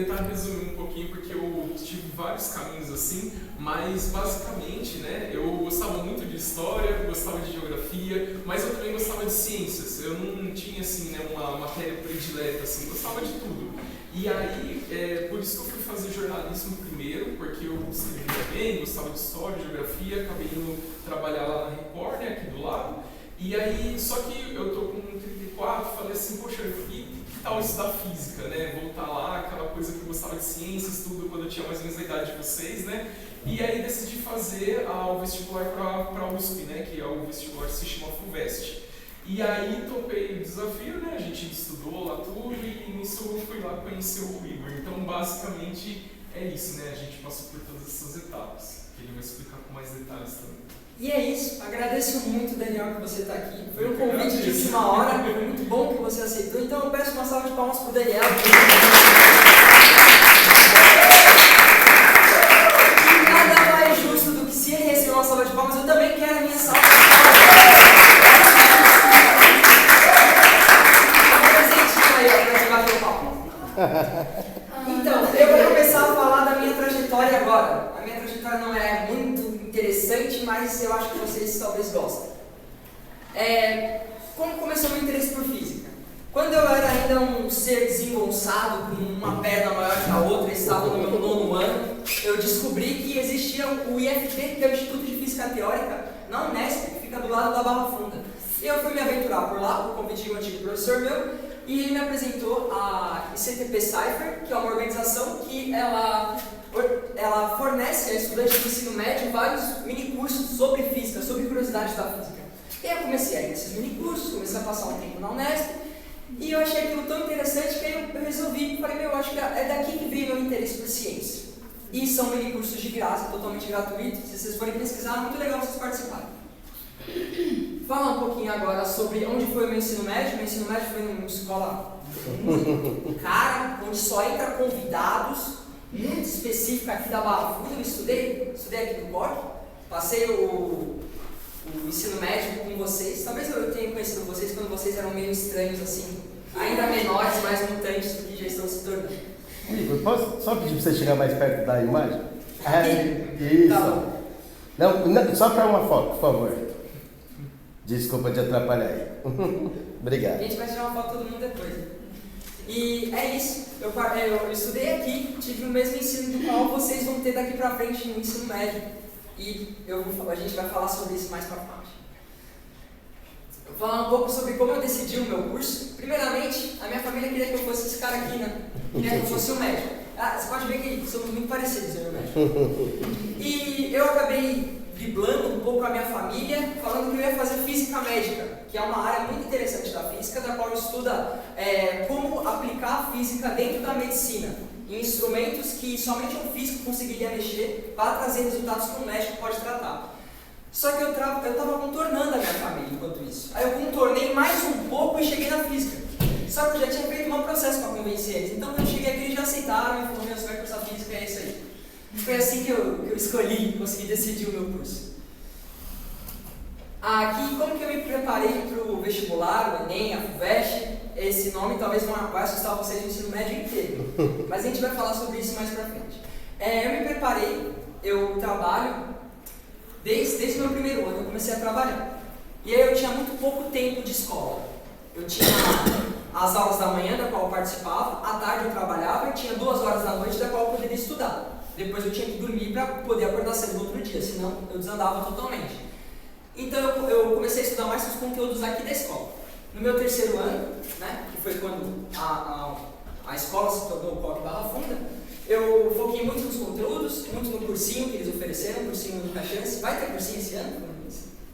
tentar resumir um pouquinho, porque eu tive vários caminhos assim, mas basicamente, né, eu gostava muito de história, gostava de geografia, mas eu também gostava de ciências. Eu não tinha assim, né, uma matéria predileta, assim, gostava de tudo. E aí, por isso que eu fui fazer jornalismo primeiro, porque eu escrevia bem, gostava de história, geografia, acabei indo trabalhar lá na Record, né, aqui do lado. E aí, só que eu tô com 34, falei assim, poxa, que tal estudar física, né? Voltar lá, aquela coisa que eu gostava de ciências, tudo, quando eu tinha mais ou menos a idade de vocês, né? E aí decidi fazer o vestibular para a USP, né? Que é o vestibular que se chama FUVEST. E aí topei o desafio, né? A gente estudou lá tudo e nisso eu fui lá conhecer o Igor. Então, basicamente, é isso, né? A gente passou por todas essas etapas, que ele vai explicar com mais detalhes também. E é isso, agradeço muito, Daniel, que você está aqui. Foi um convite de última hora, foi muito bom que você aceitou. Então eu peço uma salva de palmas para o Daniel. E nada mais justo do que se ele receber uma salva de palmas, eu também quero a minha salva de palmas. Um presentinho aí para você bater o palmo. Então, eu vou começar a falar da minha trajetória agora. A minha trajetória não é muito interessante, mas eu acho que vocês talvez gostem. Como começou meu interesse por física? Quando eu era ainda um ser desengonçado, com uma perna maior que a outra, estava no meu 9º ano, eu descobri que existia o IFT, que é o Instituto de Física Teórica, na Unesp, que fica do lado da Barra Funda. E eu fui me aventurar por lá, por convite de um antigo professor meu, e ele me apresentou a ICTP Cypher, que é uma organização que ela fornece a estudantes do ensino médio vários minicursos sobre física, sobre curiosidades da física. E aí eu comecei a ir nesses minicursos, comecei a passar um tempo na Unesp, e eu achei aquilo tão interessante que aí eu resolvi, falei, eu acho que é daqui que veio meu interesse por ciência. E são minicursos de graça, totalmente gratuitos, se vocês forem pesquisar, é muito legal vocês participarem. Falar um pouquinho agora sobre onde foi o meu ensino médio. Meu ensino médio foi numa escola muito cara, onde só entra convidados, muito específica aqui da Barra Funda. Eu estudei aqui no COC, passei o ensino médio com vocês. Talvez eu tenha conhecido vocês quando vocês eram meio estranhos assim, ainda menores, mais mutantes do que já estão se tornando. Igor, posso só pedir para você chegar mais perto da imagem? Isso. Tá. Não, só para uma foto, por favor. Desculpa te atrapalhar aí. Obrigado. A gente vai tirar uma foto todo mundo depois. E é isso. Eu estudei aqui, tive o mesmo ensino do qual vocês vão ter daqui pra frente no ensino médio. E a gente vai falar sobre isso mais pra frente. Eu vou falar um pouco sobre como eu decidi o meu curso. Primeiramente, a minha família queria que eu fosse esse cara aqui, né? Queria que eu fosse um médico. Você pode ver que somos muito parecidos, eu e o médico. E eu acabei driblando um pouco a minha família, falando que eu ia fazer física médica, que é uma área muito interessante da física, da qual estuda como aplicar a física dentro da medicina, em instrumentos que somente um físico conseguiria mexer para trazer resultados que um médico pode tratar. Só que eu estava contornando a minha família enquanto isso. Aí eu contornei mais um pouco e cheguei na física. Só que eu já tinha feito um processo para convencer eles. Então quando eu cheguei aqui eles já aceitaram e falaram, você vai cursar física, é isso aí. Foi assim que eu escolhi, consegui decidir o meu curso. Aqui, como que eu me preparei para o vestibular, o Enem, a FUVEST? Esse nome talvez vai assustar vocês no ensino médio inteiro, mas a gente vai falar sobre isso mais pra frente. Eu me preparei, eu trabalho, desde o meu 1º ano eu comecei a trabalhar. E aí eu tinha muito pouco tempo de escola. Eu tinha as aulas da manhã, da qual eu participava, à tarde eu trabalhava e tinha 2 horas da noite, da qual eu poderia estudar. Depois eu tinha que dormir para poder acordar cedo no outro dia, senão eu desandava totalmente. Então eu comecei a estudar mais os conteúdos aqui da escola. No meu 3º ano, né, que foi quando a escola se tornou o COC Barra Funda, eu foquei muito nos conteúdos, muito no cursinho que eles ofereceram, cursinho Única Chance. Vai ter cursinho esse ano?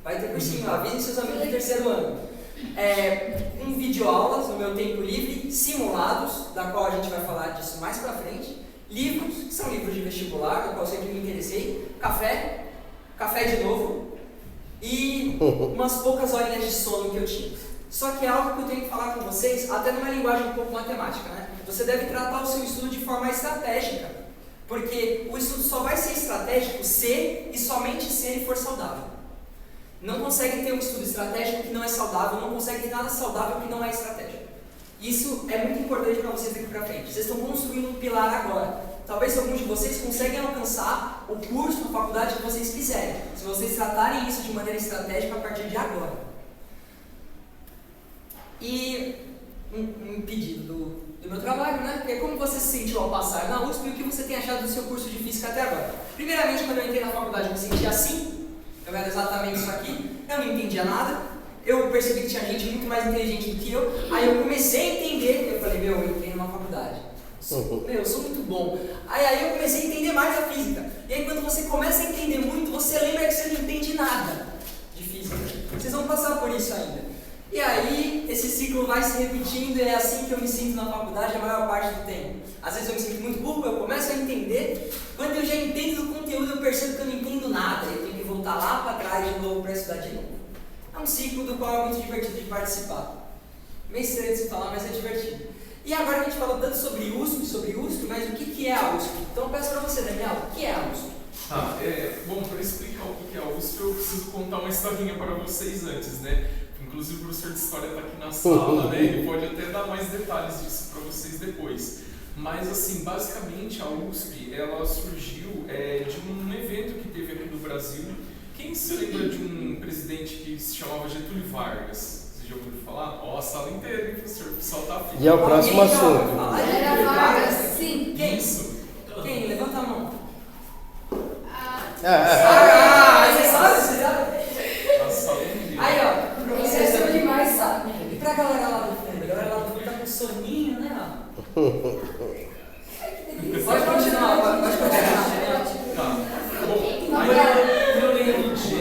Vai ter cursinho, avisem seus amigos do 3º ano. Com videoaulas no meu tempo livre, simulados, da qual a gente vai falar disso mais pra frente. Livros, que são livros de vestibular, do qual eu sempre me interessei, café de novo, e umas poucas horinhas de sono que eu tinha. Só que é algo que eu tenho que falar com vocês, até numa linguagem um pouco matemática, né? Você deve tratar o seu estudo de forma estratégica, porque o estudo só vai ser estratégico se e somente se ele for saudável. Não consegue ter um estudo estratégico que não é saudável, não consegue ter nada saudável que não é estratégico. Isso é muito importante para vocês daqui para frente. Vocês estão construindo um pilar agora. Talvez alguns de vocês conseguem alcançar o curso, a faculdade que vocês quiserem, se vocês tratarem isso de maneira estratégica a partir de agora. E um pedido do meu trabalho, né? Que é como você se sentiu ao passar na USP e o que você tem achado do seu curso de Física até agora. Primeiramente, quando eu entrei na faculdade, eu me sentia assim. Eu era exatamente isso aqui. Eu não entendia nada. Eu percebi que tinha gente muito mais inteligente do que eu. Aí eu comecei a entender. Eu falei, eu entrei numa faculdade. Eu sou muito bom. Aí eu comecei a entender mais a física. E aí quando você começa a entender muito, você lembra que você não entende nada de física. Vocês vão passar por isso ainda. E aí, esse ciclo vai se repetindo e é assim que eu me sinto na faculdade a maior parte do tempo. Às vezes eu me sinto muito burro, eu começo a entender. Quando eu já entendo do conteúdo, eu percebo que eu não entendo nada. Eu tenho que voltar lá para trás de novo para estudar de novo. É um ciclo do qual é muito divertido de participar. Meio estranho de se falar, mas é divertido. E agora a gente falou tanto sobre USP, mas o que é a USP? Então eu peço para você, Daniel, o que é a USP? Bom, para explicar o que é a USP, eu preciso contar uma historinha para vocês antes, né? Inclusive o professor de História está aqui na sala, né? Ele pode até dar mais detalhes disso para vocês depois. Mas, assim, basicamente a USP, ela surgiu de um evento que teve aqui no Brasil. Quem se lembra de um presidente que se chamava Getúlio Vargas? Vocês já ouviram falar? Ó, a sala inteira, hein, professor? O pessoal tá afim. E é o próximo assunto. Era Vargas? Sim. Quem? Isso. Quem? Levanta a mão. Você sabe? A sala inteira. Aí, ó. Vocês são demais, sabe? E pra galera lá do fundo? A galera lá do fundo tá com soninho, né? Pode continuar, pode continuar. Tá. Bom, aí eu lembro de...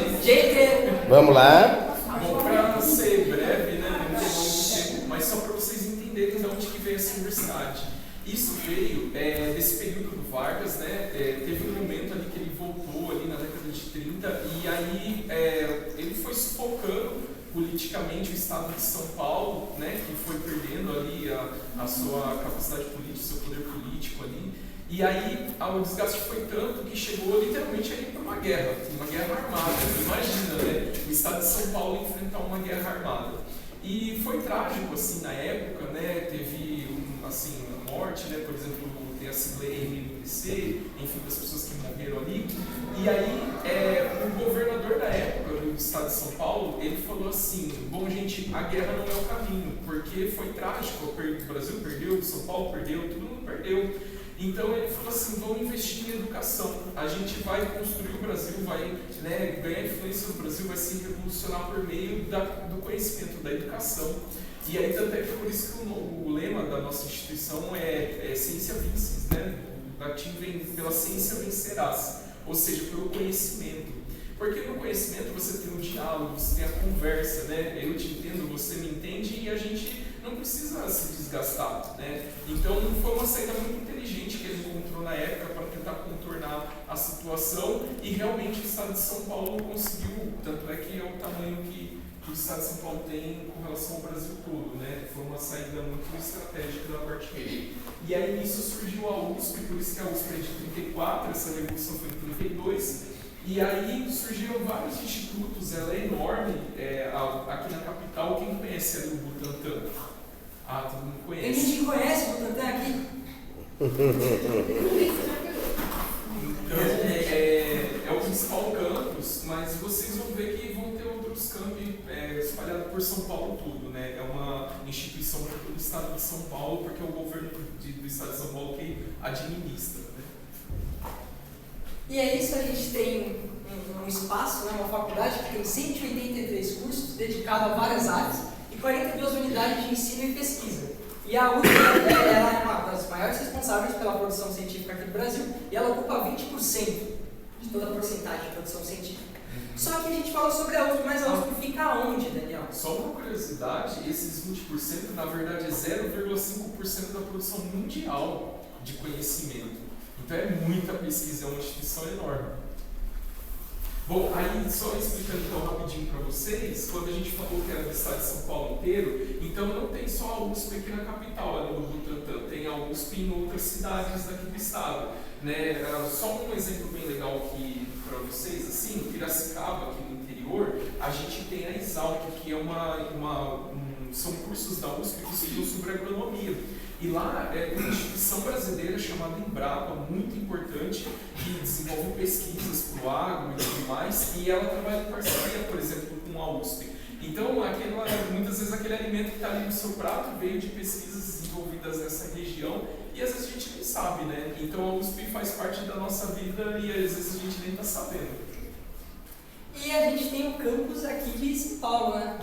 Vamos lá. Bom, para ser breve, né, não tem muito tempo, mas só para vocês entenderem de onde que veio essa universidade. Isso veio desse período do Vargas, né, teve um momento ali que ele voltou ali na década de 30 e aí ele foi sufocando politicamente o estado de São Paulo, né, que foi perdendo ali a sua capacidade política, o seu poder político ali. E aí o desgaste foi tanto que chegou literalmente ali para uma guerra armada. Imagina, né? O estado de São Paulo enfrentar uma guerra armada. E foi trágico, assim, na época, né? Teve, assim, a morte, né? Por exemplo, tem a sigla MMPC, enfim, das pessoas que morreram ali. E aí, o governador da época do estado de São Paulo, ele falou assim, bom, gente, a guerra não é o caminho, porque foi trágico, o Brasil perdeu, São Paulo perdeu, todo mundo perdeu. Então ele falou assim, vamos investir em educação, a gente vai construir o Brasil, vai, né, ganhar influência no Brasil, vai se revolucionar por meio do conhecimento, da educação. E aí tanto é que por isso que o lema da nossa instituição é Ciência Vices, né? O latim vem pela ciência vencerás, ou seja, pelo conhecimento. Porque no conhecimento você tem o diálogo, você tem a conversa, né? Eu te entendo, você me entende e a gente não precisa se desgastar, né? Então foi uma saída muito inteligente que ele encontrou na época para tentar contornar a situação e realmente o estado de São Paulo conseguiu, tanto é que é o tamanho que o estado de São Paulo tem com relação ao Brasil todo, né? Foi uma saída muito estratégica da parte dele. E aí nisso surgiu a USP, por isso que a USP é de 34, essa revolução foi em 32. E aí surgiram vários institutos, ela é enorme, aqui na capital, quem conhece ali o Butantã? Ah, todo mundo conhece. Tem gente que conhece o Butantã aqui? Então, é o principal campus, mas vocês vão ver que vão ter outros campi espalhados por São Paulo tudo, né? É uma instituição para todo o estado de São Paulo, porque é o governo do estado de São Paulo que administra, né? E é isso, a gente tem um espaço, né, uma faculdade que tem 183 cursos dedicados a várias áreas e 42 unidades de ensino e pesquisa. E a USP ela é uma das maiores responsáveis pela produção científica aqui do Brasil e ela ocupa 20% de toda a porcentagem de produção científica. Só que a gente fala sobre a USP, mas a USP fica onde, Daniel? Só uma curiosidade, esses 20% na verdade é 0,5% da produção mundial de conhecimento. Então é muita pesquisa, é uma instituição enorme. Bom, aí só explicando então rapidinho para vocês, quando a gente falou que era do estado de São Paulo inteiro, então não tem só a USP aqui na capital, ali no Butantã, tem a USP em outras cidades daqui do estado. Né? Só um exemplo bem legal aqui para vocês, assim, Piracicaba, aqui no interior, a gente tem a Exalc, que é um são cursos da USP que estudam sobre agronomia. E lá é uma instituição brasileira chamada Embrapa, muito importante, que desenvolve pesquisas para o agro e tudo mais, e ela trabalha em parceria, por exemplo, com a USP. Então, muitas vezes aquele alimento que está ali no seu prato veio de pesquisas desenvolvidas nessa região e às vezes a gente nem sabe, né? Então a USP faz parte da nossa vida e às vezes a gente nem está sabendo. E a gente tem o campus aqui de São Paulo, né?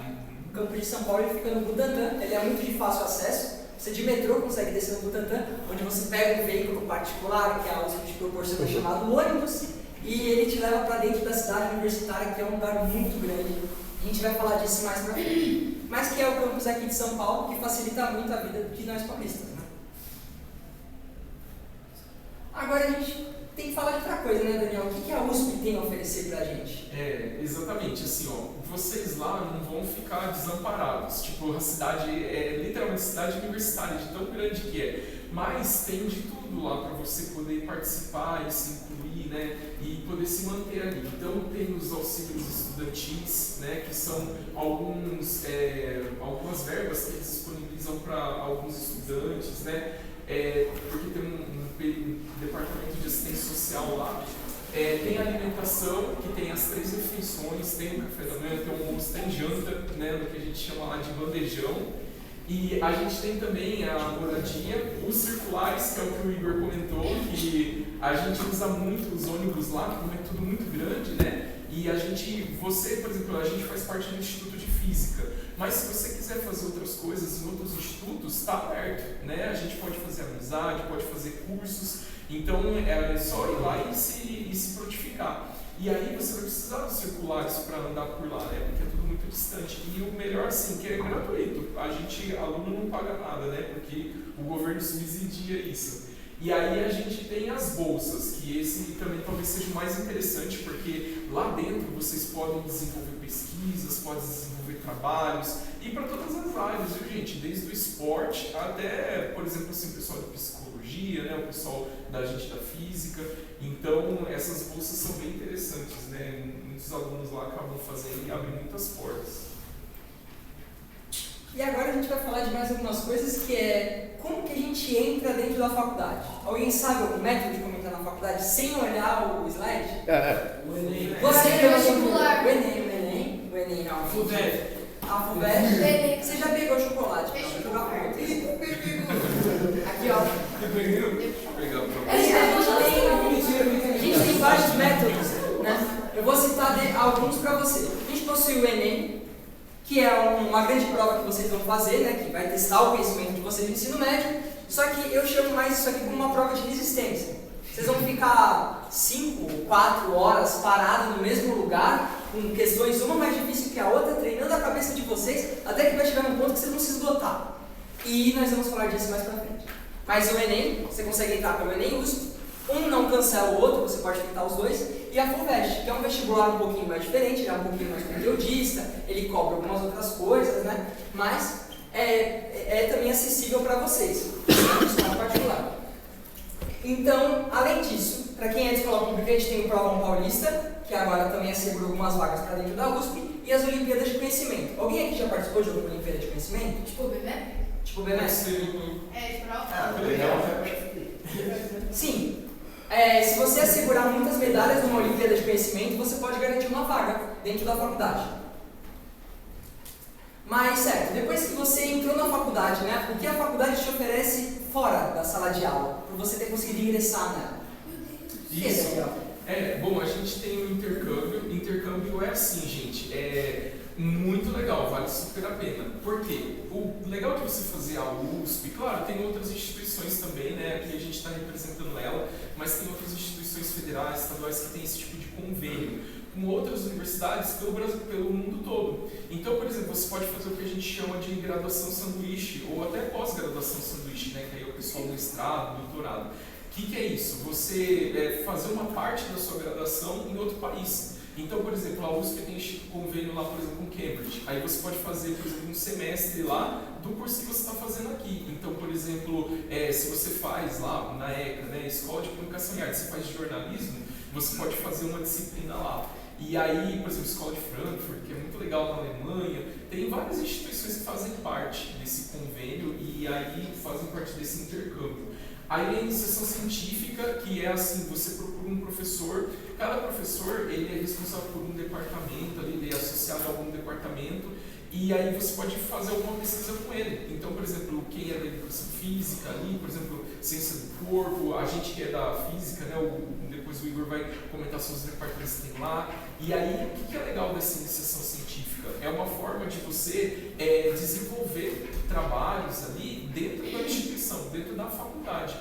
O campus de São Paulo ele fica no Butantã, ele é muito de fácil acesso. Você de metrô consegue descer no Butantã, onde você pega um veículo particular, que a USP te proporciona, chamado ônibus, e ele te leva para dentro da cidade universitária, que é um lugar muito grande. A gente vai falar disso mais pra frente. Mas que é o campus aqui de São Paulo, que facilita muito a vida de nós paulistas, né? Agora a gente tem que falar de outra coisa, né, Daniel? O que a USP tem a oferecer pra gente? Exatamente, assim, vocês lá não vão ficar desamparados. Tipo, a cidade é literalmente cidade universitária, de tão grande que é. Mas tem de tudo lá para você poder participar e se incluir, né, e poder se manter ali. Então tem os auxílios estudantis, né, que são algumas verbas que eles disponibilizam para alguns estudantes, né, porque tem um departamento de assistência social lá. Tem alimentação, que tem as 3 refeições, tem o café da manhã, tem o almoço, tem janta, né, no que a gente chama lá de bandejão. E a gente tem também a moradia, os circulares, que é o que o Igor comentou, que a gente usa muito os ônibus lá, como é tudo muito grande, né? E você, por exemplo, a gente faz parte do Instituto de Física, mas se você quiser fazer outras coisas em outros institutos, está aberto, né? A gente pode fazer amizade, pode fazer cursos, então é só ir lá e se prontificar. E aí você vai precisar dos circulares para andar por lá, né? Porque é tudo muito distante. E o melhor, assim, que é gratuito. Aluno não paga nada, né? Porque o governo subsidia isso. E aí a gente tem as bolsas, que esse também talvez seja o mais interessante, porque lá dentro vocês podem desenvolver pesquisas, podem desenvolver trabalhos, e para todas as áreas, viu, gente? Desde o esporte até, por exemplo, assim, o pessoal da psicologia, né? O pessoal da gente da física. Então, essas bolsas são bem interessantes, né? Muitos alunos lá acabam fazendo e abrem muitas portas. E agora a gente vai falar de mais algumas coisas, que é como que a gente entra dentro da faculdade. Alguém sabe algum método de como entrar na faculdade sem olhar o slide? O Enem, né? Você Enem, pegou vestibular. o Enem não. A FUVEST. A FUVEST. Você já pegou chocolate? Aqui, ó. Legal. A gente tem vários métodos, né? Eu vou citar alguns para você. A gente possui o Enem, que é uma grande prova que vocês vão fazer, né? Que vai testar o conhecimento de vocês no ensino médio. Só que eu chamo mais isso aqui como uma prova de resistência. Vocês vão ficar 5, 4 horas parados no mesmo lugar, com questões uma mais difícil que a outra, treinando a cabeça de vocês, até que vai chegar num ponto que vocês vão se esgotar. E nós vamos falar disso mais pra frente. Mas o Enem, você consegue entrar pelo Enem USP, um não cancela o outro, você pode tentar os dois, e a FUVEST, que é um vestibular um pouquinho mais diferente, ele é um pouquinho mais conteudista, ele cobre algumas outras coisas, né? Mas é também acessível para vocês, no particular. Então, além disso, para quem é de escola pública, a gente tem o Provão Paulista, que agora também assegura algumas vagas para dentro da USP, e as Olimpíadas de Conhecimento. Alguém aqui já participou de alguma Olimpíada de Conhecimento? Tipo BME? Tipo BMS? Sim. Se você assegurar muitas medalhas numa Olimpíada de Conhecimento, você pode garantir uma vaga dentro da faculdade. Mas, certo, depois que você entrou na faculdade, né, o que a faculdade te oferece fora da sala de aula, para você ter conseguido ingressar nela? Isso. Bom, a gente tem um intercâmbio. Intercâmbio é assim, gente, muito legal, vale super a pena. Por quê? O legal de você fazer a USP, claro, tem outras instituições também, né? Aqui a gente está representando ela, mas tem outras instituições federais, estaduais que têm esse tipo de convênio com outras universidades pelo Brasil, pelo mundo todo. Então, por exemplo, você pode fazer o que a gente chama de graduação sanduíche, ou até pós-graduação sanduíche, né? Que aí é o pessoal do mestrado, doutorado. O que é isso? Você fazer uma parte da sua graduação em outro país. Então, por exemplo, a USP tem convênio lá, por exemplo, com Cambridge. Aí você pode fazer, por exemplo, um semestre lá do curso que você está fazendo aqui. Então, por exemplo, se você faz lá na ECA, né, Escola de Comunicação e Artes, você faz jornalismo, você pode fazer uma disciplina lá. E aí, por exemplo, a Escola de Frankfurt, que é muito legal na Alemanha, tem várias instituições que fazem parte desse convênio e aí fazem parte desse intercâmbio. Aí a iniciação científica, que é assim, você procura um professor, cada professor ele é responsável por um departamento, ele é associado a algum departamento, e aí você pode fazer alguma pesquisa com ele. Então, por exemplo, quem é da educação física ali, por exemplo, ciência do corpo, a gente que é da física, né, depois o Igor vai comentar sobre os departamentos que tem lá. E aí, o que é legal dessa iniciação científica? É uma forma de você desenvolver trabalhos ali dentro da instituição, dentro da faculdade.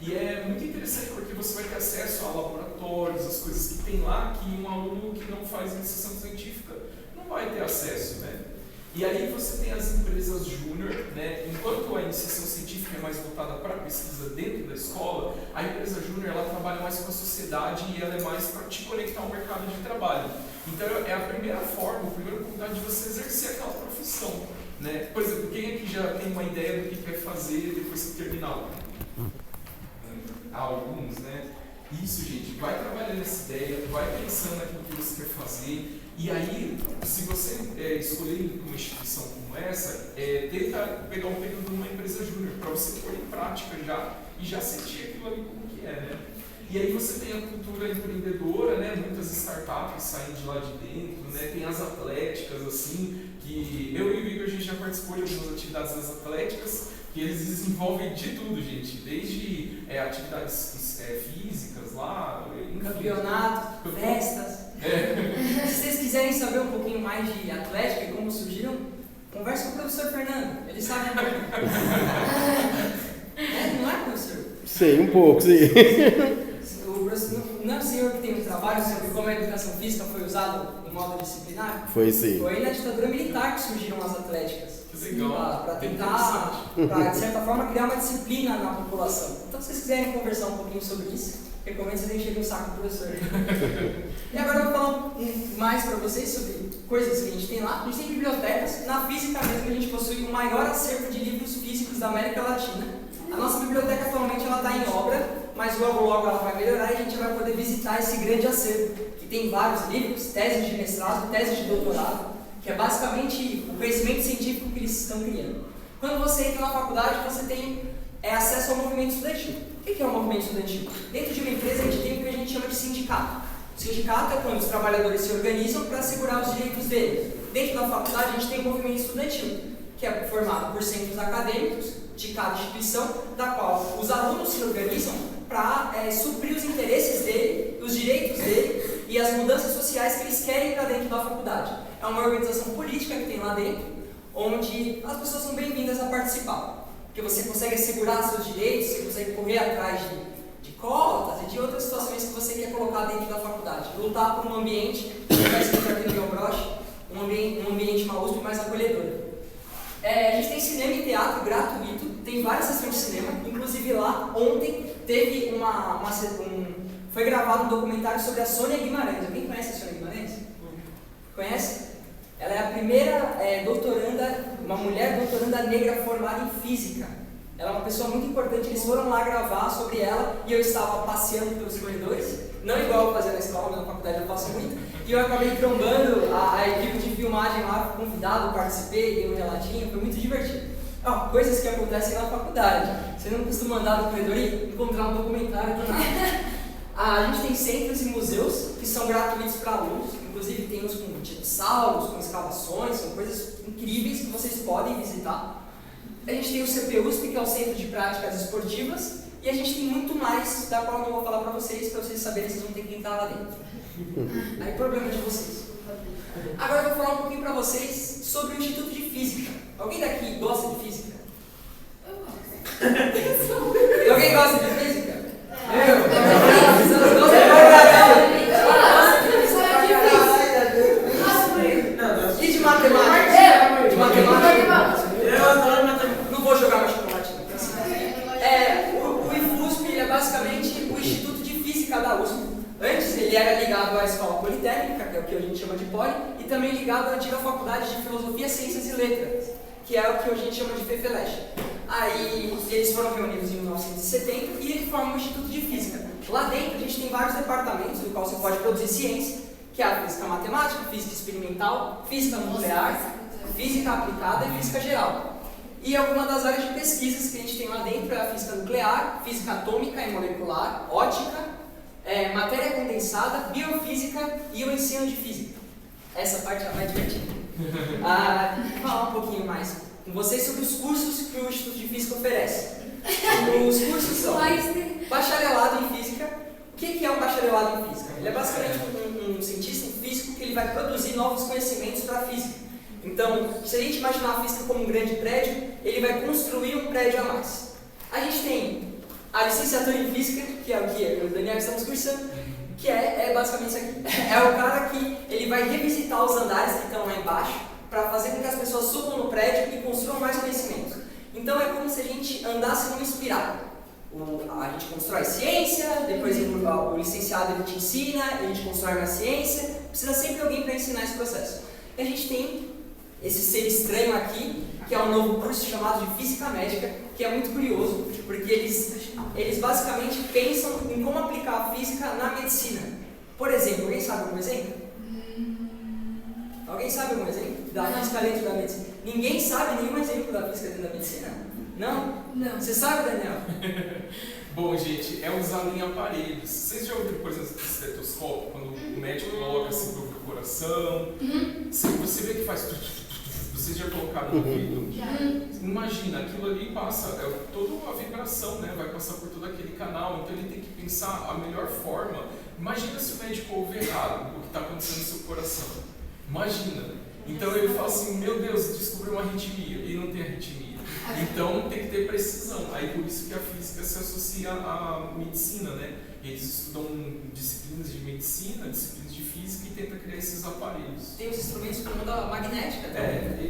E é muito interessante porque você vai ter acesso a laboratórios, as coisas que tem lá, que um aluno que não faz iniciação científica não vai ter acesso, né? E aí você tem as empresas júnior, né? Enquanto a iniciação científica é mais voltada para a pesquisa dentro da escola, a empresa júnior ela trabalha mais com a sociedade e ela é mais para te conectar ao mercado de trabalho. Então é a primeira forma, a primeira oportunidade de você exercer aquela profissão, né? Por exemplo, quem aqui já tem uma ideia do que quer fazer depois que terminar? Alguns, né? Isso, gente, vai trabalhando nessa ideia, vai pensando naquilo que você quer fazer. E aí, se você escolher uma instituição como essa, tenta pegar um período numa empresa júnior, para você pôr em prática já, e já sentir aquilo ali como que é, né? E aí você tem a cultura empreendedora, né? Muitas startups saem de lá de dentro, né? Tem as atléticas, assim, que eu e o Igor, a gente já participou de algumas atividades das atléticas, que eles desenvolvem de tudo, gente, desde atividades físicas lá, campeonato, festas. Se vocês quiserem saber um pouquinho mais de atlética e como surgiram, converse com o professor Fernando, ele sabe um pouquinho. Não é, professor? Sim, um pouco, sim. Não é o senhor que tem um trabalho sobre como a educação física foi usada em modo disciplinar? Foi sim. Foi na ditadura militar que surgiram as atléticas. Para tentar, de certa forma, criar uma disciplina na população. Então, se vocês quiserem conversar um pouquinho sobre isso, recomendo vocês encherem o saco do professor. E agora eu vou falar mais para vocês sobre coisas que a gente tem lá. A gente tem bibliotecas. Na física mesmo, a gente possui o maior acervo de livros físicos da América Latina. A nossa biblioteca atualmente está em obra, mas logo logo ela vai melhorar e a gente vai poder visitar esse grande acervo, que tem vários livros, teses de mestrado, teses de doutorado, que é basicamente o conhecimento científico que eles estão criando. Quando você entra na faculdade, você tem acesso ao movimento estudantil. O que é o movimento estudantil? Dentro de uma empresa, a gente tem o que a gente chama de sindicato. O sindicato é quando os trabalhadores se organizam para assegurar os direitos deles. Dentro da faculdade, a gente tem o movimento estudantil, que é formado por centros acadêmicos de cada instituição, da qual os alunos se organizam para suprir os interesses dele, os direitos dele e as mudanças sociais que eles querem para dentro da faculdade. É uma organização política que tem lá dentro, onde as pessoas são bem-vindas a participar. Porque você consegue assegurar seus direitos, você consegue correr atrás de cotas e de outras situações que você quer colocar dentro da faculdade. Lutar por um ambiente, como vai explicar aqui no meu broche, um ambiente uma USP mais acolhedor. A gente tem cinema e teatro gratuito, tem várias sessões de cinema, inclusive lá ontem teve foi gravado um documentário sobre a Sônia Guimarães. Alguém conhece a Sônia Guimarães? Conhece? Ela é a primeira doutoranda, uma mulher doutoranda negra formada em física. Ela é uma pessoa muito importante, eles foram lá gravar sobre ela e eu estava passeando pelos corredores, não igual eu fazia na escola, mas na faculdade eu passo muito, e eu acabei trombando a equipe de filmagem lá, convidado, participei, dei um relatinho, foi muito divertido. Coisas que acontecem na faculdade. Você não costuma andar no corredor e encontrar um documentário do nada. A gente tem centros e museus que são gratuitos para alunos, inclusive tem uns com dinossauros, com escavações, são coisas incríveis que vocês podem visitar. A gente tem o CPUSP, que é o Centro de Práticas Esportivas, e a gente tem muito mais, da qual eu não vou falar para vocês saberem, vocês vão ter que entrar lá dentro. Aí, problema de vocês. Agora eu vou falar um pouquinho para vocês sobre o Instituto de Física. Alguém daqui gosta de física? Eu gosto. Alguém gosta de física? E de matemática? De matemática? Eu adoro matemática. Não vou jogar mais chocolate. O IFUSP é basicamente o Instituto de Física da USP. Antes ele era ligado à Escola Politécnica, que é o que a gente chama de Poli, e também ligado à antiga Faculdade de Filosofia, Ciências e Letras, que é o que a gente chama de FEFELESH. Aí eles foram reunidos em 1970 e ele forma um Instituto de Física. Lá dentro a gente tem vários departamentos, no qual você pode produzir ciência, que é a física matemática, física experimental, física nuclear, física aplicada e física geral. E alguma das áreas de pesquisas que a gente tem lá dentro é a física nuclear, física atômica e molecular, ótica, matéria condensada, biofísica e o ensino de física. Essa parte já vai divertir. Vou falar um pouquinho mais com vocês sobre os cursos que o Instituto de Física oferece. Os cursos são bacharelado em física. O que é um bacharelado em física? Ele é basicamente um cientista, um físico, que ele vai produzir novos conhecimentos para a física. Então, se a gente imaginar a física como um grande prédio, ele vai construir um prédio a mais. A gente tem a licenciatura em física, que é o que eu e o Daniel estamos cursando, que é basicamente isso aqui. É o cara que ele vai revisitar os andares que estão lá embaixo para fazer com que as pessoas subam no prédio e construam mais conhecimento. Então é como se a gente andasse numa espiral. A gente constrói ciência, depois o licenciado ele te ensina, a gente constrói uma ciência, precisa sempre alguém para ensinar esse processo. E a gente tem esse ser estranho aqui, que é um novo curso chamado de Física Médica, que é muito curioso, porque eles basicamente pensam em como aplicar a física na medicina. Por exemplo, alguém sabe algum exemplo? Alguém sabe algum exemplo da física dentro da medicina? Ninguém sabe nenhum exemplo da física dentro da medicina? Não? Não. Você sabe, Daniel? Bom, gente, é usado em aparelhos. Vocês já ouviram, por exemplo, o estetoscópio, quando o médico coloca assim para ouvir o coração? Você vê que faz... Vocês já colocaram no ouvido? Imagina, aquilo ali passa, toda a vibração, né? Vai passar por todo aquele canal, então ele tem que pensar a melhor forma. Imagina se o médico ouve errado o que está acontecendo no seu coração. Imagina. Então ele fala assim, meu Deus, descobriu uma arritmia, e não tem arritmia. Então tem que ter precisão. Aí por isso que a física se associa à medicina, né? Eles estudam disciplinas de medicina, disciplinas de física e tentam criar esses aparelhos. Tem os instrumentos como da magnética.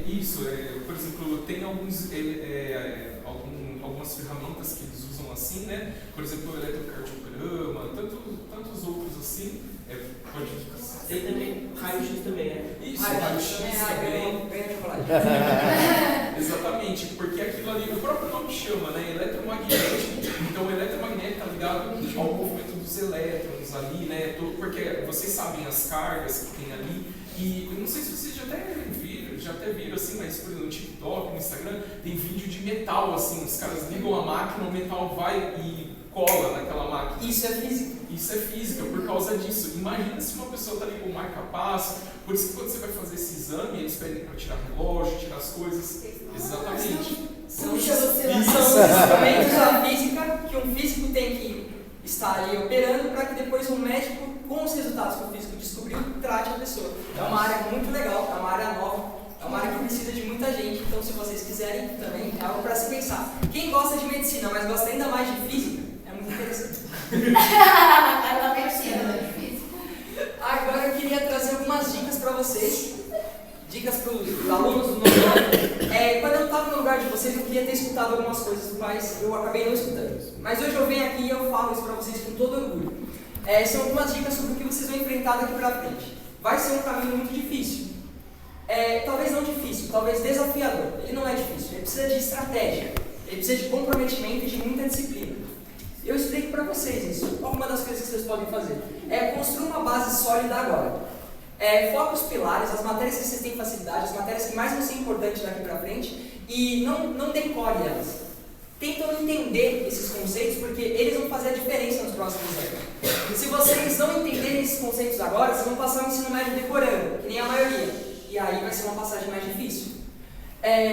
Isso. Por exemplo, tem algumas ferramentas que eles usam assim, né? Por exemplo, o eletrocardiograma, tantos outros assim. Tem também raio-x também, né? Isso, raio-x também. Exatamente, porque aquilo ali, o próprio nome chama, né? Eletromagnético. Então o eletromagnético está ligado ao movimento dos elétrons ali, né? Porque vocês sabem as cargas que tem ali. E eu não sei se vocês já até viram assim, mas por exemplo, no TikTok, no Instagram, tem vídeo de metal, assim, os caras ligam a máquina, o metal vai e cola naquela máquina. Isso é física. Isso é física, por causa disso. Imagina se uma pessoa está ali com marca-passo, por isso que quando você vai fazer esse exame, eles pedem para tirar relógio, tirar as coisas. Exatamente. São os instrumentos da física que um físico tem que estar ali operando para que depois um médico, com os resultados que o físico descobriu, trate a pessoa. É uma área muito legal, é uma área nova, é uma área que precisa de muita gente, então se vocês quiserem também, é algo para se pensar. Quem gosta de medicina, mas gosta ainda mais de física, é muito interessante. Ela é difícil. Agora eu queria trazer algumas dicas para vocês, dicas para os alunos do novo ano. Quando eu estava no lugar de vocês, eu queria ter escutado algumas coisas, mas eu acabei não escutando. Mas hoje eu venho aqui e eu falo isso para vocês com todo orgulho. São algumas dicas sobre o que vocês vão enfrentar daqui para frente. Vai ser um caminho muito difícil. Talvez não difícil, talvez desafiador. Ele não é difícil, ele precisa de estratégia, ele precisa de comprometimento e de muita disciplina. Eu explico para vocês isso. Alguma das coisas que vocês podem fazer é construir uma base sólida agora. Foca os pilares, as matérias que vocês têm facilidade, as matérias que mais vão ser importantes daqui para frente e não decore elas. Tentam entender esses conceitos porque eles vão fazer a diferença nos próximos anos. Se vocês não entenderem esses conceitos agora, vocês vão passar o ensino médio decorando, que nem a maioria. E aí vai ser uma passagem mais difícil.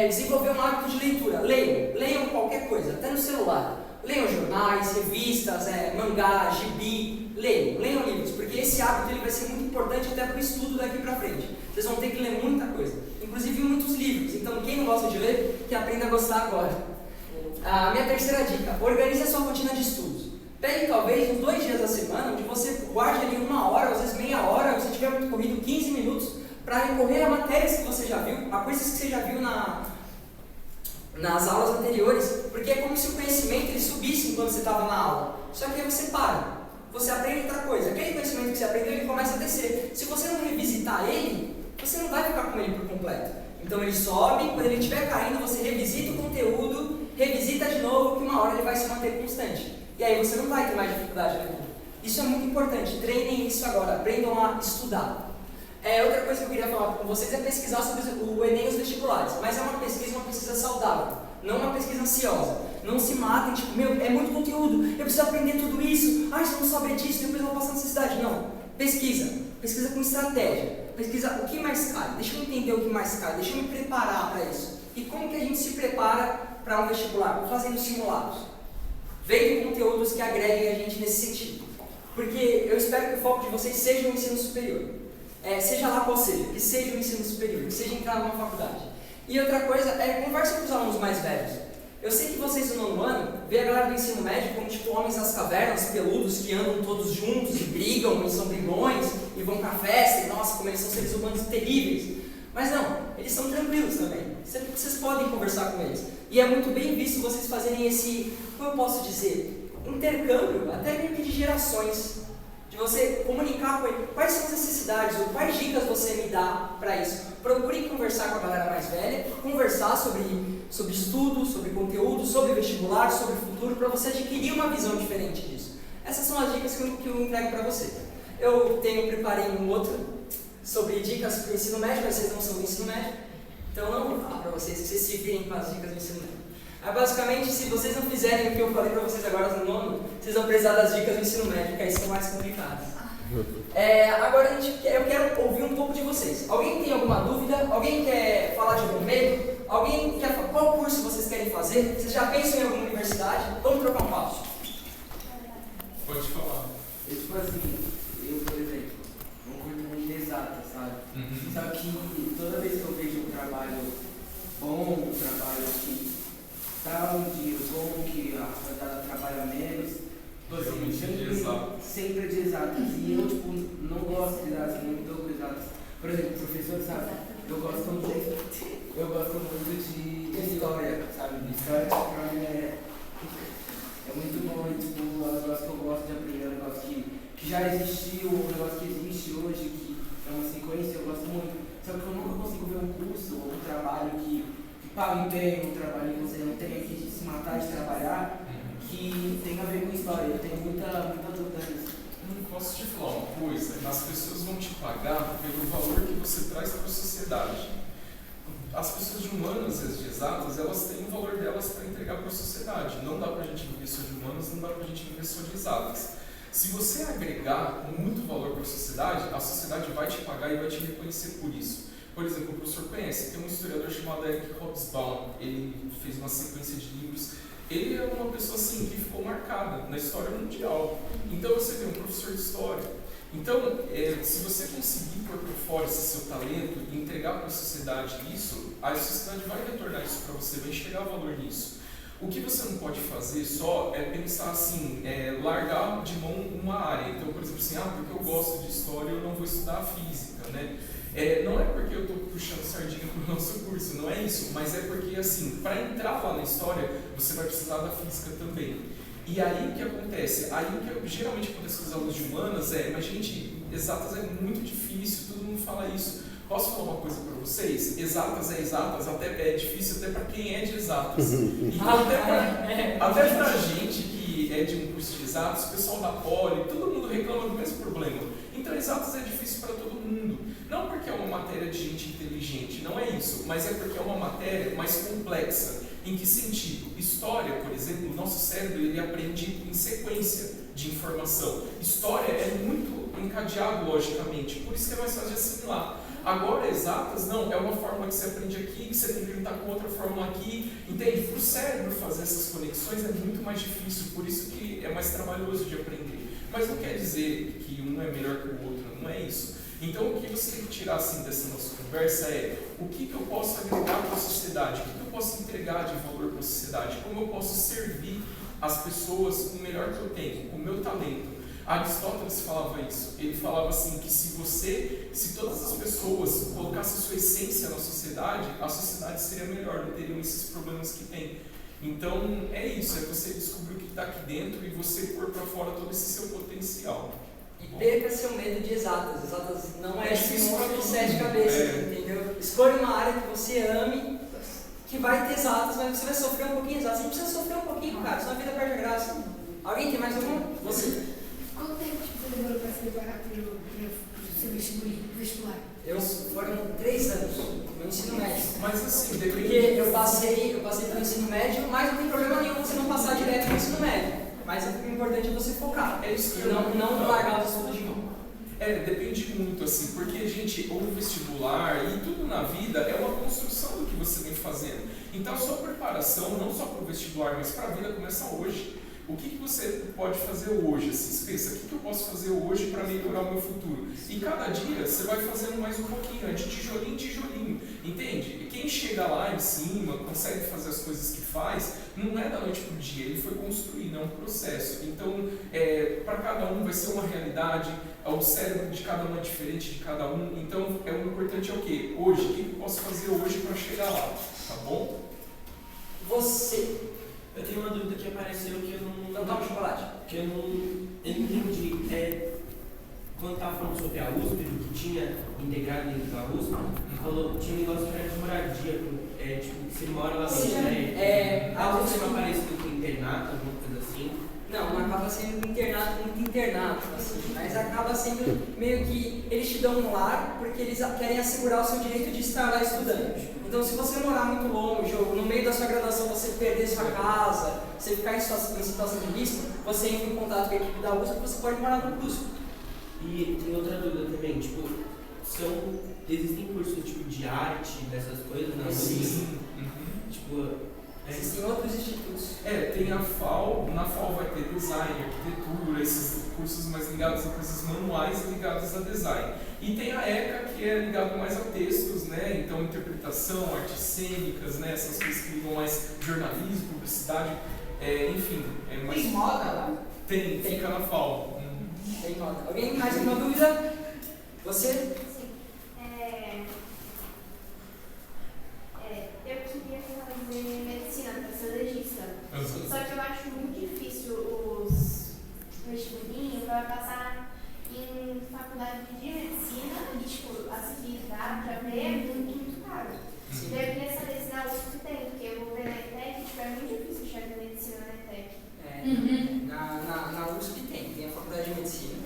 Desenvolver um hábito de leitura. Leiam qualquer coisa, até no celular. Leiam jornais, revistas, mangá, gibi, leiam livros, porque esse hábito ele vai ser muito importante até para o estudo daqui para frente. Vocês vão ter que ler muita coisa, inclusive muitos livros, então quem não gosta de ler, que aprenda a gostar agora. A minha terceira dica, organize a sua rotina de estudos. Pegue talvez uns 2 dias da semana, onde você guarde ali 1 hora, às vezes meia hora, se tiver muito corrido, 15 minutos, para recorrer a matérias que você já viu, a coisas que você já viu nas aulas anteriores, porque é como se o conhecimento ele subisse enquanto você estava na aula. Só que aí você para, você aprende outra coisa. Aquele conhecimento que você aprendeu, ele começa a descer. Se você não revisitar ele, você não vai ficar com ele por completo. Então ele sobe, quando ele estiver caindo, você revisita o conteúdo, revisita de novo, que uma hora ele vai se manter constante. E aí você não vai ter mais dificuldade naquilo. Isso é muito importante, treinem isso agora, aprendam a estudar. Outra coisa que eu queria falar com vocês é pesquisar sobre o Enem e os vestibulares, mas é uma pesquisa saudável, não uma pesquisa ansiosa. Não se matem, tipo, meu, é muito conteúdo, eu preciso aprender tudo isso, se eu não souber disso, depois eu vou passar necessidade. Não, pesquisa com estratégia, pesquisa o que mais cai, deixa eu entender o que mais cai, deixa eu me preparar para isso. E como que a gente se prepara para um vestibular? Fazendo simulados, vendo conteúdos que agreguem a gente nesse sentido. Porque eu espero que o foco de vocês seja o ensino superior. Seja lá qual seja, que seja o ensino superior, que seja entrar numa faculdade. E outra coisa conversa com os alunos mais velhos. Eu sei que vocês no nono ano veem a galera do ensino médio como tipo homens das cavernas, peludos, que andam todos juntos e brigam, e são brigões, e vão pra festa, e nossa, como eles são seres humanos terríveis. Mas não, eles são tranquilos também. Vocês podem conversar com eles. E é muito bem visto vocês fazerem esse, como eu posso dizer, intercâmbio, até meio que de gerações. De você comunicar com ele quais são as necessidades, ou quais dicas você me dá para isso. Procure conversar com a galera mais velha, conversar sobre estudo, sobre conteúdo, sobre vestibular, sobre futuro, para você adquirir uma visão diferente disso. Essas são as dicas que eu entrego para você. Eu preparei um outro sobre dicas para o ensino médio, mas vocês não são do ensino médio, então não vou falar para vocês, que vocês se virem com as dicas do ensino médio. Basicamente, se vocês não fizerem o que eu falei para vocês agora no nono, vocês vão precisar das dicas do ensino médio, que aí são mais complicadas. Agora eu quero ouvir um pouco de vocês. Alguém tem alguma dúvida? Alguém quer falar de algum medo? Alguém quer falar qual curso vocês querem fazer? Vocês já pensam em alguma universidade? Vamos trocar um papo. Pode falar. Tipo assim, eu, por exemplo, não curto muito exata, sabe? Só que toda vez que eu vejo um trabalho bom, um trabalho que tá um dia bom, que a rapaziada trabalha menos, sempre é de exatas. E eu, tipo, não gosto de exatas, não me dou com exatas. Por exemplo, professor, sabe? Eu gosto muito de história, sabe? História, pra mim, é muito bom. E, tipo, é um negócio que eu gosto de aprender, é um negócio que já existiu, um negócio que existe hoje, que é uma sequência, eu gosto muito. Só que eu nunca consigo ver um curso ou um trabalho que pague bem, um trabalho que você não tenha que se matar de trabalhar, que tem a ver com história. Eu tenho muita dúvida nisso. Posso te falar uma coisa? As pessoas vão te pagar pelo valor que você traz para a sociedade. As pessoas de humanas e de exatas, elas têm o valor delas para entregar para a sociedade. Não dá para a gente viver só de humanas, não dá para a gente viver só de exatas. Se você agregar muito valor para a sociedade vai te pagar e vai te reconhecer por isso. Por exemplo, o professor conhece, tem um historiador chamado Eric Hobsbawm, ele fez uma sequência de livros. Ele é uma pessoa assim que ficou marcada na história mundial. Então você vê um professor de história. Então, se você conseguir pôr por fora esse seu talento e entregar para a sociedade isso, a sociedade vai retornar isso para você, vai enxergar valor nisso. O que você não pode fazer só é pensar assim, largar de mão uma área. Então, por exemplo, assim, porque eu gosto de história, eu não vou estudar física, né? Não é porque eu estou puxando sardinha para o nosso curso, não é isso, mas é porque, assim, para entrar lá na história, você vai precisar da física também. E aí o que acontece? Aí o que geralmente acontece com os alunos de humanas mas gente, exatas é muito difícil, todo mundo fala isso. Posso falar uma coisa para vocês? Exatas é difícil até para quem é de exatas. Então, até para a gente que é de um curso de exatas, o pessoal da Poli, todo mundo reclama do mesmo problema. Então, exatas é difícil para todo mundo. Não porque é uma matéria de gente inteligente, não é isso, mas é porque é uma matéria mais complexa. Em que sentido? História, por exemplo, o nosso cérebro ele aprende em sequência de informação. História é muito encadeado logicamente, por isso que é mais fácil de assimilar. Agora, exatas, não, é uma fórmula que você aprende aqui, que você tem que juntar com outra fórmula aqui, entende? Para o cérebro fazer essas conexões é muito mais difícil, por isso que é mais trabalhoso de aprender. Mas não quer dizer que um é melhor que o outro, não é isso. Então, o que você tem que tirar assim, dessa nossa conversa é o que eu posso agregar para a sociedade, o que eu posso entregar de valor para a sociedade, como eu posso servir as pessoas com o melhor que eu tenho, com o meu talento. Aristóteles falava isso, ele falava assim que se todas as pessoas colocassem sua essência na sociedade, a sociedade seria melhor, não teriam esses problemas que tem. Então é isso, é você descobrir o que está aqui dentro e você pôr para fora todo esse seu potencial. E perca seu medo de exatas. Exatas não é difícil para de 7 cabeças, entendeu? Escolha uma área que você ame, que vai ter exatas, mas você vai sofrer um pouquinho exatas. Você precisa sofrer um pouquinho, cara, senão a vida perde a graça. Alguém tem mais alguma? Você? Quanto tempo seu vestibular? Foram 3 anos no ensino médio. Mas assim, Porque depende. eu passei pelo ensino médio, mas não tem problema nenhum você não passar direto no ensino médio. Mas o importante é você focar. É isso que E não largar os estudos de mão. Depende muito, assim, porque, gente, o vestibular e tudo na vida é uma construção do que você vem fazendo. Então, a sua preparação, não só para o vestibular, mas para a vida, começa hoje. O que você pode fazer hoje? Assim, você pensa, o que eu posso fazer hoje para melhorar o meu futuro? E cada dia você vai fazendo mais um pouquinho, de tijolinho em tijolinho, entende? E quem chega lá em cima, consegue fazer as coisas que faz, não é da noite para o dia, ele foi construído, é um processo. Então, para cada um vai ser uma realidade, o cérebro de cada um é diferente de cada um, então o importante é o quê? Hoje, o que eu posso fazer hoje para chegar lá, tá bom? Você Eu tenho uma dúvida que apareceu que eu não toma chocolate? que eu não entendi. Quando estava falando sobre a USP, do que tinha integrado dentro da USP, falou tinha um negócio que era de moradia, tipo, você mora lá dentro, né? A Você USP não aparece com internato, alguma coisa assim. não acaba sendo muito internato, assim, mas acaba sendo meio que eles te dão um lar porque eles querem assegurar o seu direito de estar lá estudando. Então, se você morar muito longe ou no meio da sua graduação você perder sua casa, você ficar em situação de risco, você entra em contato com a equipe da USP e você pode morar no curso. E tem outra dúvida também, tipo, existem cursos tipo de arte, dessas coisas na USP? Sim. Tipo, Existem outros institutos. Tem a FAO, na FAO vai ter design, arquitetura, esses cursos mais ligados a coisas manuais ligados a design. E tem a ECA, que é ligado mais a textos, né? Então interpretação, artes cênicas, né? Essas coisas que ligam mais jornalismo, publicidade, enfim. Mais... Tem moda lá? Tem, fica na FAO. Tem moda. Alguém mais alguma dúvida? Você? Sim. Eu queria fazer medicina para ser legista. Só que eu acho muito difícil os vestibulinhos para passar em faculdade de medicina e, tipo, a civilidade para ver é muito caro. Sim. Eu queria saber se na USP tem, porque eu vou ver na ETEC, tipo, é muito difícil chegar em medicina na ETEC. Na USP tem a faculdade de medicina,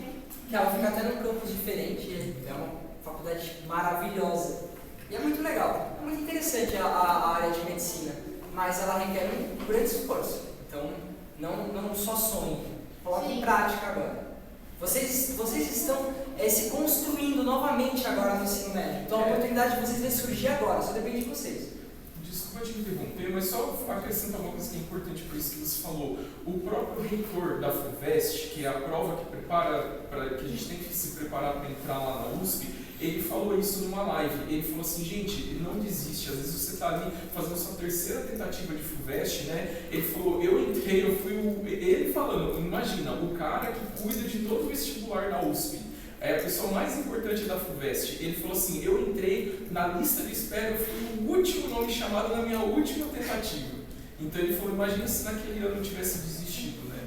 que ela fica até num campus diferente, é uma faculdade maravilhosa. E é muito legal, é muito interessante a área de medicina, mas ela requer um grande esforço. Então, não só sonhe, coloque em prática agora. Vocês estão se construindo novamente agora no ensino médio, então a oportunidade de vocês vai surgir agora, só depende de vocês. Desculpa te interromper, mas só acrescentar uma coisa que é importante por isso que você falou. O próprio reitor da FUVEST, que é a prova que prepara, que a gente tem que se preparar para entrar lá na USP, ele falou isso numa live. Ele falou assim, gente, não desiste. Às vezes você está ali fazendo sua terceira tentativa de FUVEST, né? Ele falou, eu entrei, ele falando, imagina, o cara que cuida de todo o vestibular da USP, é a pessoa mais importante da FUVEST. Ele falou assim, eu entrei na lista de espera, eu fui o último nome chamado na minha última tentativa. Então ele falou, imagina se naquele ano eu tivesse desistido, né?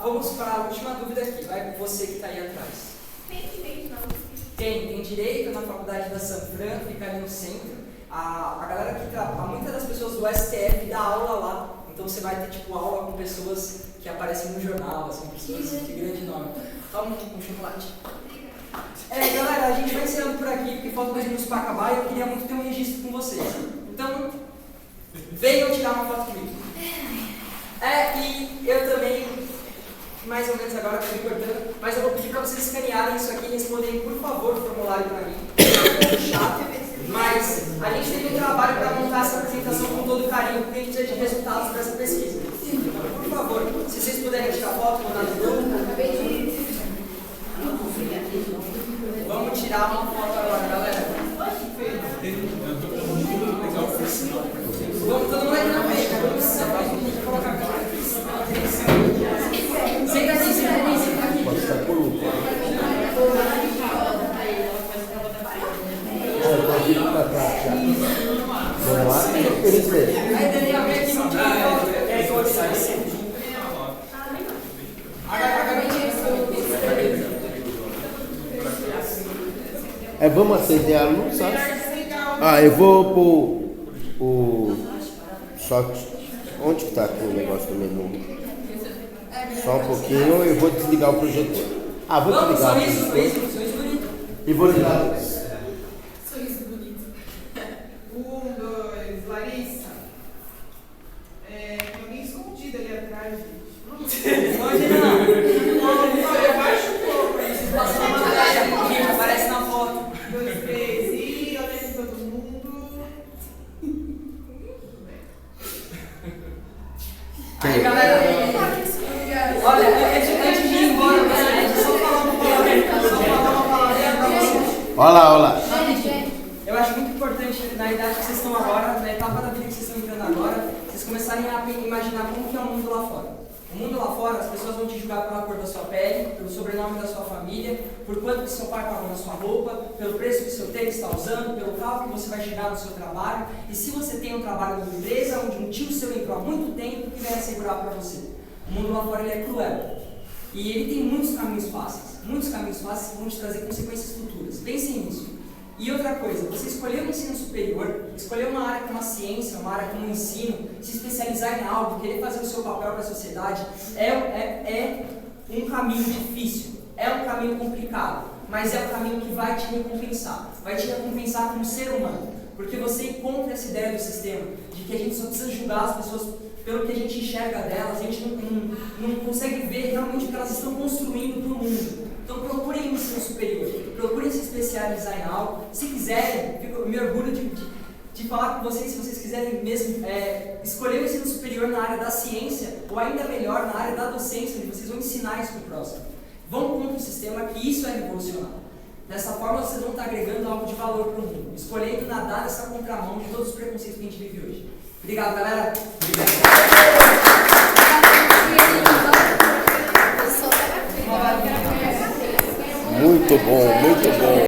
Vamos para a última dúvida aqui, vai você que está aí atrás. Tem direito na USP? Tem direito na faculdade da Sanfran, fica ali no centro. A galera que trabalha, muitas das pessoas do STF dá aula lá, então você vai ter tipo aula com pessoas que aparecem no jornal, assim, pessoas de grande nome. Toma um chocolate. Galera, a gente vai encerrando por aqui, porque faltam 2 minutos para acabar e eu queria muito ter um registro com vocês. Então, venham tirar uma foto comigo. E eu também, mais ou menos agora, estou me cortando, mas eu vou pedir para vocês escanearem isso aqui e responderem, por favor, o formulário para mim. É um pouco chato, mas a gente teve um trabalho para montar essa apresentação com todo carinho, porque a gente precisa de resultados dessa pesquisa. Então, por favor, se vocês puderem tirar foto, mandar no grupo. Vamos tirar uma foto agora, galera. Vamos todo mundo aqui na frente, tem que colocar a câmera. Senta aqui, senta aqui. Pode estar por último. Eu tô vindo pra trás já. Vamos lá? Eles verem. Aí, Daniel, vem aqui, vamos tirar a foto. Vamos acender a luz, sabe? Eu vou pôr só onde que tá aqui o negócio do menu? Só um pouquinho, eu vou desligar o projetor. Vou Vamos, desligar o sorriso projetor. bonito. E vou ligar a luz. Sorriso bonito. 1, 2, Larissa. Tem alguém escondido ali atrás, gente. Hoje não. Eu baixo um pouco aí. Passa uma matéria, gente, aparece na foto. 2, 3 e olha aqui todo mundo. Aí, galera. Olha, antes de ir embora, só falar uma palavrinha pra vocês. Olha lá. Eu acho muito importante, na idade que vocês estão agora, na etapa da vida que vocês estão entrando agora, vocês começarem a imaginar como que é o mundo lá fora. O mundo lá fora, as pessoas vão te julgar pela cor da sua pele, pelo sobrenome da sua família, por quanto que seu pai pagou na sua roupa, pelo preço que seu tênis está usando, pelo carro que você vai chegar no seu trabalho, e se você tem um trabalho numa empresa onde um tio seu entrou há muito tempo, que vai assegurar para você. O mundo lá fora ele é cruel. E ele tem muitos caminhos fáceis que vão te trazer consequências futuras. Pensem nisso. E outra coisa, você escolher um ensino superior, escolher uma área como a ciência, uma área como o ensino, se especializar em algo, querer fazer o seu papel para a sociedade, é um caminho difícil, é um caminho complicado, mas é um caminho que vai te recompensar como ser humano, porque você encontra essa ideia do sistema, de que a gente só precisa julgar as pessoas pelo que a gente enxerga delas, a gente não consegue ver realmente o que elas estão construindo para o mundo. Então procurem um ensino superior, procurem se especializar em algo. Se quiserem, eu me orgulho de falar com vocês, se vocês quiserem mesmo escolher o ensino superior na área da ciência, ou ainda melhor, na área da docência, onde vocês vão ensinar isso para o próximo. Vão contra o sistema, que isso é revolucionário. Dessa forma vocês vão estar agregando algo de valor para o mundo, escolhendo nadar nessa contramão de todos os preconceitos que a gente vive hoje. Obrigado, galera. Muito bom, muito bom.